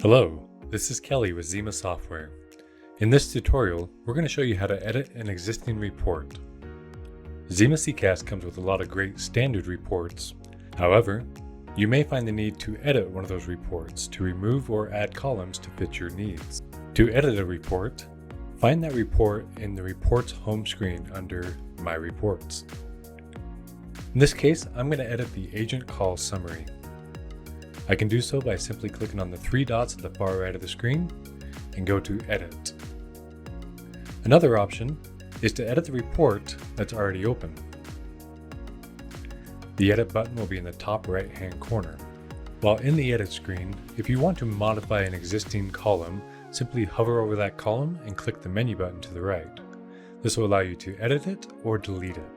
Hello, this is Kelly with Xima Software. In this tutorial, we're going to show you how to edit an existing report. Xima CCaaS comes with a lot of great standard reports. However, you may find the need to edit one of those reports to remove or add columns to fit your needs. To edit a report, find that report in the report's home screen under My Reports. In this case, I'm going to edit the agent call summary. I can do so by simply clicking on the three dots at the far right of the screen and go to Edit. Another option is to edit the report that's already open. The Edit button will be in the top right-hand corner. While in the Edit screen, if you want to modify an existing column, simply hover over that column and click the menu button to the right. This will allow you to edit it or delete it.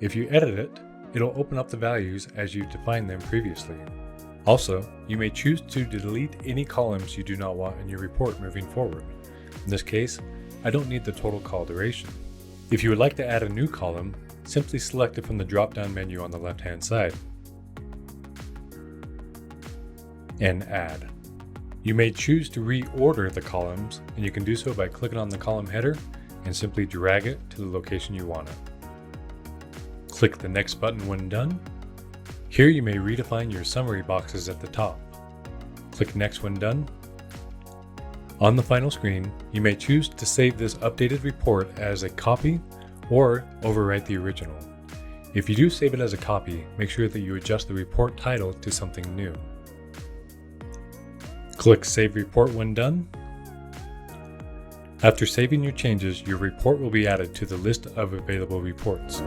If you edit it, it'll open up the values as you defined them previously. Also, you may choose to delete any columns you do not want in your report moving forward. In this case, I don't need the total call duration. If you would like to add a new column, simply select it from the drop-down menu on the left-hand side and Add. You may choose to reorder the columns, and you can do so by clicking on the column header and simply drag it to the location you want it. Click the Next button when done. Here you may redefine your summary boxes at the top. Click Next when done. On the final screen, you may choose to save this updated report as a copy or overwrite the original. If you do save it as a copy, make sure that you adjust the report title to something new. Click Save Report when done. After saving your changes, your report will be added to the list of available reports.